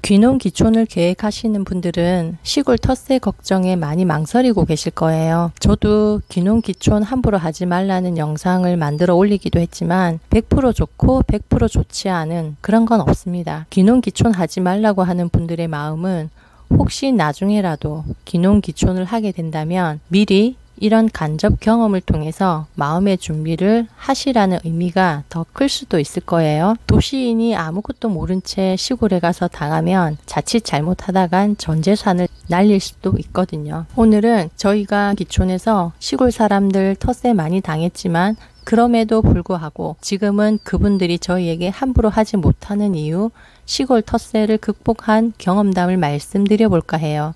귀농 귀촌을 계획하시는 분들은 시골 텃세 걱정에 많이 망설이고 계실 거예요. 저도 귀농 귀촌 함부로 하지 말라는 영상을 만들어 올리기도 했지만 100% 좋고 100% 좋지 않은 그런 건 없습니다. 귀농 귀촌 하지 말라고 하는 분들의 마음은 혹시 나중에라도 귀농 귀촌을 하게 된다면 미리 이런 간접 경험을 통해서 마음의 준비를 하시라는 의미가 더 클 수도 있을 거예요. 도시인이 아무것도 모른 채 시골에 가서 당하면 자칫 잘못하다간 전 재산을 날릴 수도 있거든요. 오늘은 저희가 귀촌해서 시골 사람들 텃세 많이 당했지만 그럼에도 불구하고 지금은 그분들이 저희에게 함부로 하지 못하는 이유, 시골 텃세를 극복한 경험담을 말씀드려 볼까 해요.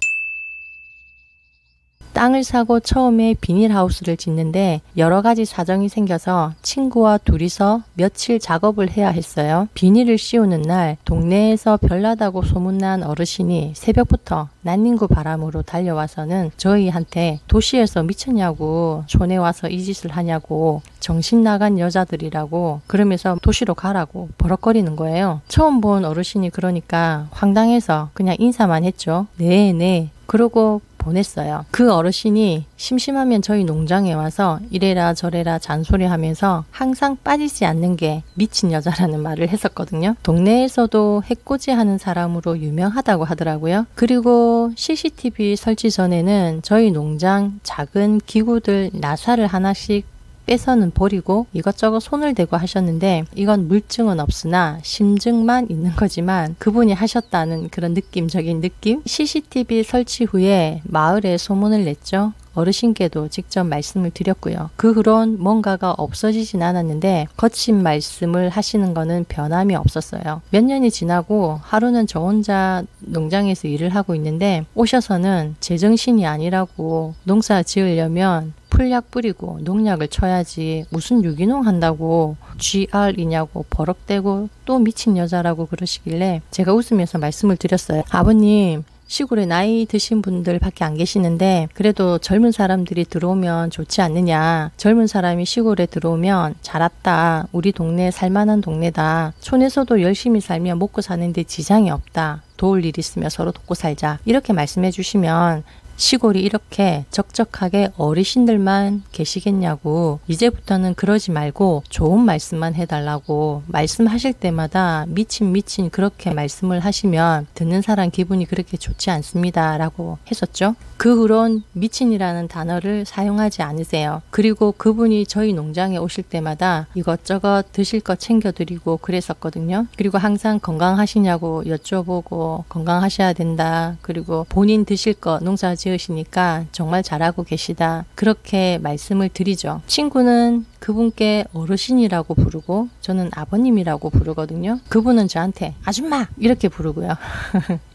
땅을 사고 처음에 비닐하우스를 짓는데 여러 가지 사정이 생겨서 친구와 둘이서 며칠 작업을 해야 했어요. 비닐을 씌우는 날 동네에서 별나다고 소문난 어르신이 새벽부터 난닝구 바람으로 달려와서는 저희한테 도시에서 미쳤냐고, 촌에 와서 이 짓을 하냐고, 정신 나간 여자들이라고 그러면서 도시로 가라고 버럭거리는 거예요. 처음 본 어르신이 그러니까 황당해서 그냥 인사만 했죠. 네. 그러고 보냈어요. 그 어르신이 심심하면 저희 농장에 와서 이래라 저래라 잔소리하면서 항상 빠지지 않는 게 미친 여자라는 말을 했었거든요. 동네에서도 해코지 하는 사람으로 유명하다고 하더라고요. 그리고 CCTV 설치 전에는 저희 농장 작은 기구들 나사를 하나씩 빼서는 버리고 이것저것 손을 대고 하셨는데 이건 물증은 없으나 심증만 있는 거지만 그분이 하셨다는 그런 느낌적인 느낌? CCTV 설치 후에 마을에 소문을 냈죠. 어르신께도 직접 말씀을 드렸고요. 그 후론 뭔가가 없어지진 않았는데 거친 말씀을 하시는 거는 변함이 없었어요. 몇 년이 지나고 하루는 저 혼자 농장에서 일을 하고 있는데 오셔서는 제정신이 아니라고 농사 지으려면 풀약 뿌리고 농약을 쳐야지 무슨 유기농 한다고 GR이냐고 버럭대고 또 미친 여자라고 그러시길래 제가 웃으면서 말씀을 드렸어요. 아버님, 시골에 나이 드신 분들 밖에 안 계시는데 그래도 젊은 사람들이 들어오면 좋지 않느냐. 젊은 사람이 시골에 들어오면 잘 왔다. 우리 동네 살만한 동네다. 촌에서도 열심히 살면 먹고 사는데 지장이 없다. 도울 일 있으면 서로 돕고 살자. 이렇게 말씀해 주시면 시골이 이렇게 적적하게 어르신들만 계시겠냐고, 이제부터는 그러지 말고 좋은 말씀만 해달라고 말씀하실 때마다 미친 그렇게 말씀을 하시면 듣는 사람 기분이 그렇게 좋지 않습니다 라고 했었죠. 그 후론 미친이라는 단어를 사용하지 않으세요. 그리고 그분이 저희 농장에 오실 때마다 이것저것 드실 거 챙겨드리고 그랬었거든요. 그리고 항상 건강하시냐고 여쭤보고 건강하셔야 된다. 그리고 본인 드실 거 농사 지으시니까 정말 잘하고 계시다. 그렇게 말씀을 드리죠. 친구는 그분께 어르신이라고 부르고 저는 아버님이라고 부르거든요. 그분은 저한테 아줌마 이렇게 부르고요.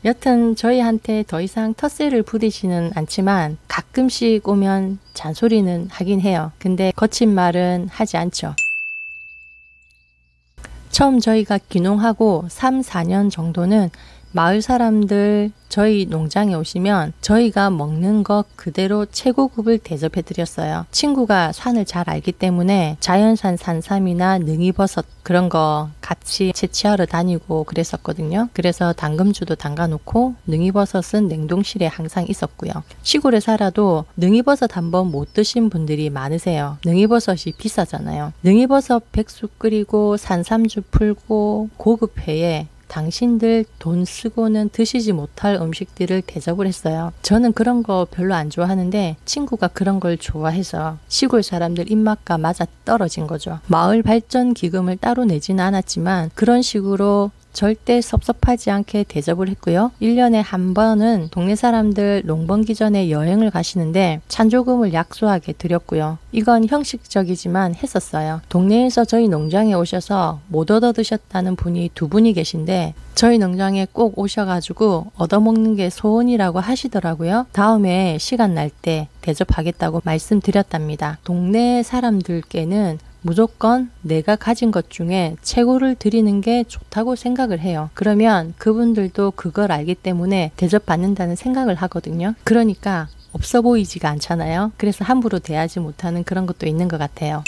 여튼 저희한테 더 이상 텃세를 부리지는 않지만 가끔씩 오면 잔소리는 하긴 해요. 근데 거친 말은 하지 않죠. 처음 저희가 귀농하고 3, 4년 정도는 마을 사람들 저희 농장에 오시면 저희가 먹는 것 그대로 최고급을 대접해 드렸어요. 친구가 산을 잘 알기 때문에 자연산 산삼이나 능이버섯 그런 거 같이 채취하러 다니고 그랬었거든요. 그래서 당금주도 담가 놓고 능이버섯은 냉동실에 항상 있었고요. 시골에 살아도 능이버섯 한번 못 드신 분들이 많으세요. 능이버섯이 비싸잖아요. 능이버섯 백숙 끓이고 산삼주 풀고 고급 회에 당신들 돈 쓰고는 드시지 못할 음식들을 대접을 했어요. 저는 그런 거 별로 안 좋아하는데 친구가 그런 걸 좋아해서 시골 사람들 입맛과 맞아 떨어진 거죠. 마을 발전 기금을 따로 내지는 않았지만 그런 식으로 절대 섭섭하지 않게 대접을 했고요. 1년에 한 번은 동네 사람들 농번기 전에 여행을 가시는데 찬조금을 약소하게 드렸고요. 이건 형식적이지만 했었어요. 동네에서 저희 농장에 오셔서 못 얻어 드셨다는 분이 2분이 계신데 저희 농장에 꼭 오셔가지고 얻어먹는 게 소원이라고 하시더라고요. 다음에 시간 날 때 대접하겠다고 말씀드렸답니다. 동네 사람들께는 무조건 내가 가진 것 중에 최고를 드리는 게 좋다고 생각을 해요. 그러면 그분들도 그걸 알기 때문에 대접받는다는 생각을 하거든요. 그러니까 없어 보이지가 않잖아요. 그래서 함부로 대하지 못하는 그런 것도 있는 것 같아요.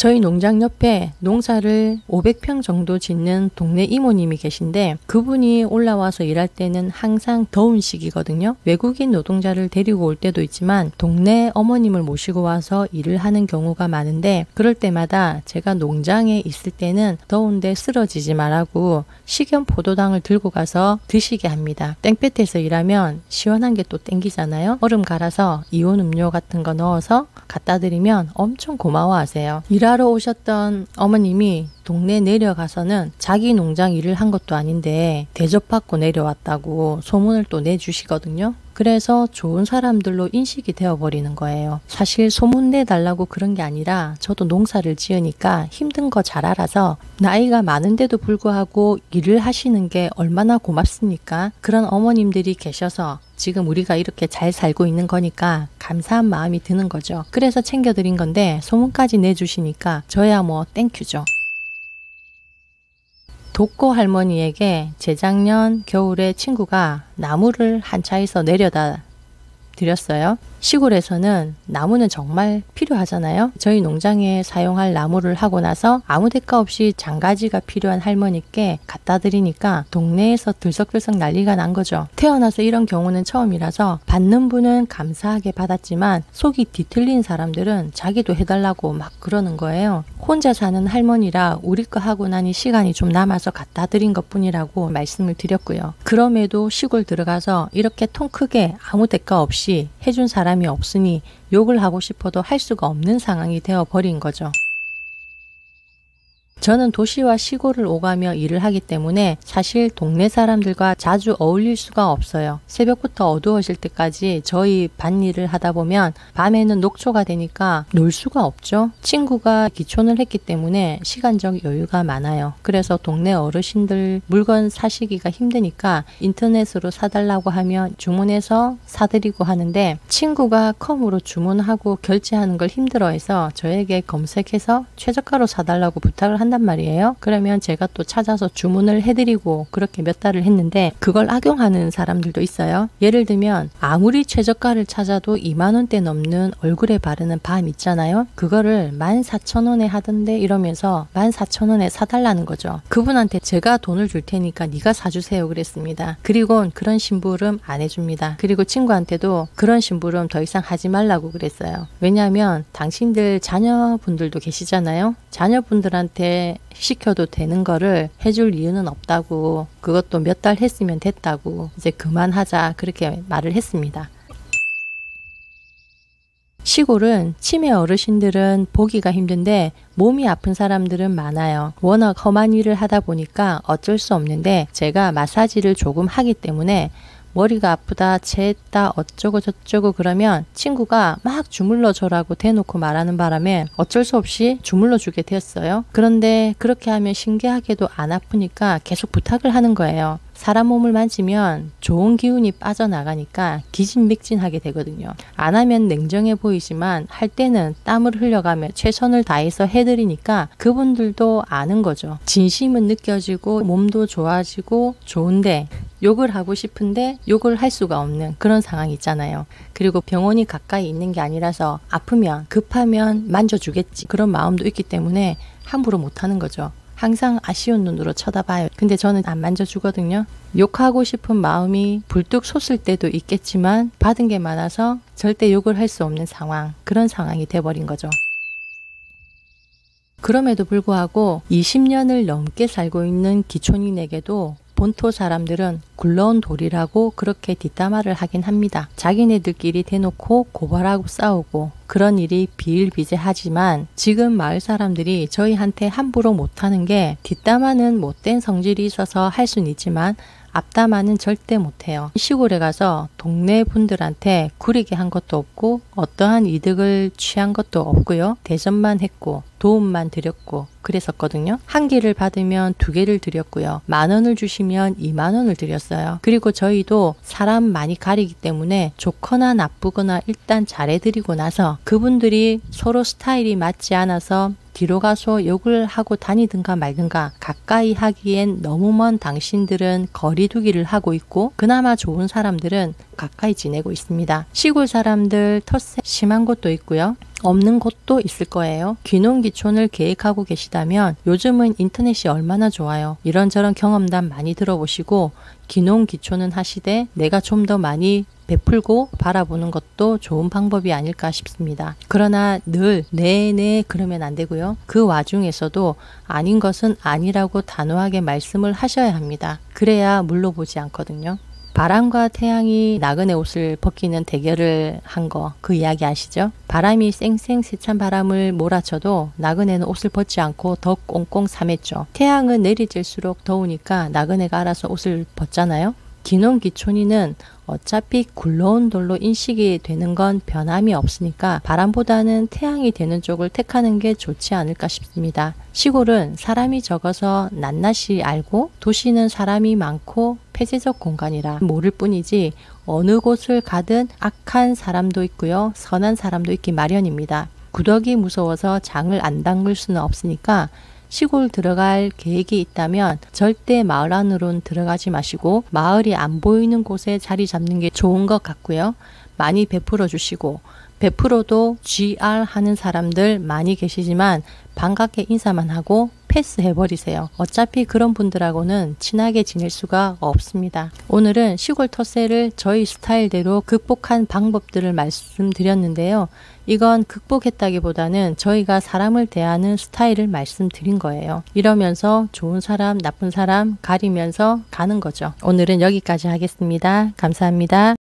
저희 농장 옆에 농사를 500평 정도 짓는 동네 이모님이 계신데 그분이 올라와서 일할 때는 항상 더운 시기거든요. 외국인 노동자를 데리고 올 때도 있지만 동네 어머님을 모시고 와서 일을 하는 경우가 많은데 그럴 때마다 제가 농장에 있을 때는 더운데 쓰러지지 말라고 식염 포도당을 들고 가서 드시게 합니다. 땡볕에서 일하면 시원한 게 또 땡기잖아요. 얼음 갈아서 이온 음료 같은 거 넣어서 갖다 드리면 엄청 고마워하세요. 일하러 오셨던 어머님이 동네 내려가서는 자기 농장 일을 한 것도 아닌데 대접받고 내려왔다고 소문을 또 내주시거든요. 그래서 좋은 사람들로 인식이 되어버리는 거예요. 사실 소문 내달라고 그런 게 아니라 저도 농사를 지으니까 힘든 거 잘 알아서 나이가 많은데도 불구하고 일을 하시는 게 얼마나 고맙습니까? 그런 어머님들이 계셔서 지금 우리가 이렇게 잘 살고 있는 거니까 감사한 마음이 드는 거죠. 그래서 챙겨드린 건데 소문까지 내주시니까 저야 뭐 땡큐죠. 독고 할머니에게 재작년 겨울에 친구가 나무를 한 차에서 내려다 드렸어요. 시골에서는 나무는 정말 필요하잖아요. 저희 농장에 사용할 나무를 하고 나서 아무 대가 없이 장가지가 필요한 할머니께 갖다 드리니까 동네에서 들썩들썩 난리가 난 거죠. 태어나서 이런 경우는 처음이라서 받는 분은 감사하게 받았지만 속이 뒤틀린 사람들은 자기도 해달라고 막 그러는 거예요. 혼자 사는 할머니라 우리 거 하고 나니 시간이 좀 남아서 갖다 드린 것뿐이라고 말씀을 드렸고요. 그럼에도 시골 들어가서 이렇게 통 크게 아무 대가 없이 해준 사람이 없으니 욕을 하고 싶어도 할 수가 없는 상황이 되어버린 거죠. 저는 도시와 시골을 오가며 일을 하기 때문에 사실 동네 사람들과 자주 어울릴 수가 없어요. 새벽부터 어두워질 때까지 저희 밭일을 하다 보면 밤에는 녹초가 되니까 놀 수가 없죠. 친구가 기촌을 했기 때문에 시간적 여유가 많아요. 그래서 동네 어르신들 물건 사시기가 힘드니까 인터넷으로 사달라고 하면 주문해서 사드리고 하는데 친구가 컴으로 주문하고 결제하는 걸 힘들어해서 저에게 검색해서 최저가로 사달라고 부탁을 한단 말이에요. 그러면 제가 또 찾아서 주문을 해드리고 그렇게 몇 달을 했는데 그걸 악용하는 사람들도 있어요. 예를 들면 아무리 최저가를 찾아도 2만 원대 넘는 얼굴에 바르는 밤 있잖아요. 그거를 14,000원에 하던데 이러면서 14,000원에 사달라는 거죠. 그분한테 제가 돈을 줄 테니까 네가 사주세요 그랬습니다. 그리고 그런 심부름 안 해줍니다. 그리고 친구한테도 그런 심부름 더 이상 하지 말라고 그랬어요. 왜냐하면 당신들 자녀분들도 계시잖아요. 자녀분들한테 시켜도 되는 거를 해줄 이유는 없다고, 그것도 몇 달 했으면 됐다고 이제 그만하자 그렇게 말을 했습니다. 시골은 치매 어르신들은 보기가 힘든데 몸이 아픈 사람들은 많아요. 워낙 험한 일을 하다 보니까 어쩔 수 없는데 제가 마사지를 조금 하기 때문에 머리가 아프다, 체했다, 어쩌고 저쩌고 그러면 친구가 막 주물러 줘라고 대놓고 말하는 바람에 어쩔 수 없이 주물러 주게 되었어요. 그런데 그렇게 하면 신기하게도 안 아프니까 계속 부탁을 하는 거예요. 사람 몸을 만지면 좋은 기운이 빠져나가니까 기진맥진하게 되거든요. 안 하면 냉정해 보이지만 할 때는 땀을 흘려가며 최선을 다해서 해드리니까 그분들도 아는 거죠. 진심은 느껴지고 몸도 좋아지고 좋은데 욕을 하고 싶은데 욕을 할 수가 없는 그런 상황이 있잖아요. 그리고 병원이 가까이 있는 게 아니라서 아프면 급하면 만져주겠지 그런 마음도 있기 때문에 함부로 못하는 거죠. 항상 아쉬운 눈으로 쳐다봐요. 근데 저는 안 만져주거든요. 욕하고 싶은 마음이 불뚝 솟을 때도 있겠지만 받은 게 많아서 절대 욕을 할 수 없는 상황, 그런 상황이 돼버린 거죠. 그럼에도 불구하고 20년을 넘게 살고 있는 기촌인에게도 본토 사람들은 굴러온 돌이라고 그렇게 뒷담화를 하긴 합니다. 자기네들끼리 대놓고 고발하고 싸우고 그런 일이 비일비재하지만 지금 마을 사람들이 저희한테 함부로 못하는 게 뒷담화는 못된 성질이 있어서 할 수는 있지만 앞담화는 절대 못해요. 시골에 가서 동네 분들한테 구리게 한 것도 없고 어떠한 이득을 취한 것도 없고요. 대접만 했고 도움만 드렸고 그랬었거든요. 한 개를 받으면 2개를 드렸고요. 10,000원을 주시면 20,000원을 드렸어요. 그리고 저희도 사람 많이 가리기 때문에 좋거나 나쁘거나 일단 잘해드리고 나서 그분들이 서로 스타일이 맞지 않아서 뒤로 가서 욕을 하고 다니든가 말든가 가까이 하기엔 너무 먼 당신들은 거리두기를 하고 있고 그나마 좋은 사람들은 가까이 지내고 있습니다. 시골 사람들 텃세 심한 곳도 있고요. 없는 곳도 있을 거예요. 귀농귀촌을 계획하고 계시다면 요즘은 인터넷이 얼마나 좋아요. 이런저런 경험담 많이 들어보시고 귀농귀촌은 하시되 내가 좀 더 많이 베풀고 바라보는 것도 좋은 방법이 아닐까 싶습니다. 그러나 늘 네네 그러면 안 되고요. 그 와중에서도 아닌 것은 아니라고 단호하게 말씀을 하셔야 합니다. 그래야 물러보지 않거든요. 바람과 태양이 나그네 옷을 벗기는 대결을 한 거 그 이야기 아시죠? 바람이 쌩쌩 세찬 바람을 몰아쳐도 나그네는 옷을 벗지 않고 더 꽁꽁 삼했죠. 태양은 내리질수록 더우니까 나그네가 알아서 옷을 벗잖아요. 귀농귀촌이는 어차피 굴러온 돌로 인식이 되는 건 변함이 없으니까 바람보다는 태양이 되는 쪽을 택하는 게 좋지 않을까 싶습니다. 시골은 사람이 적어서 낱낱이 알고 도시는 사람이 많고 폐쇄적 공간이라 모를 뿐이지 어느 곳을 가든 악한 사람도 있고요. 선한 사람도 있기 마련입니다. 구더기 무서워서 장을 안 담글 수는 없으니까 시골 들어갈 계획이 있다면 절대 마을 안으로는 들어가지 마시고 마을이 안 보이는 곳에 자리 잡는 게 좋은 것 같고요. 많이 베풀어 주시고 베풀어도 GR 하는 사람들 많이 계시지만 반갑게 인사만 하고 패스해버리세요. 어차피 그런 분들하고는 친하게 지낼 수가 없습니다. 오늘은 시골 텃세를 저희 스타일대로 극복한 방법들을 말씀드렸는데요. 이건 극복했다기보다는 저희가 사람을 대하는 스타일을 말씀드린 거예요. 이러면서 좋은 사람, 나쁜 사람 가리면서 가는 거죠. 오늘은 여기까지 하겠습니다. 감사합니다.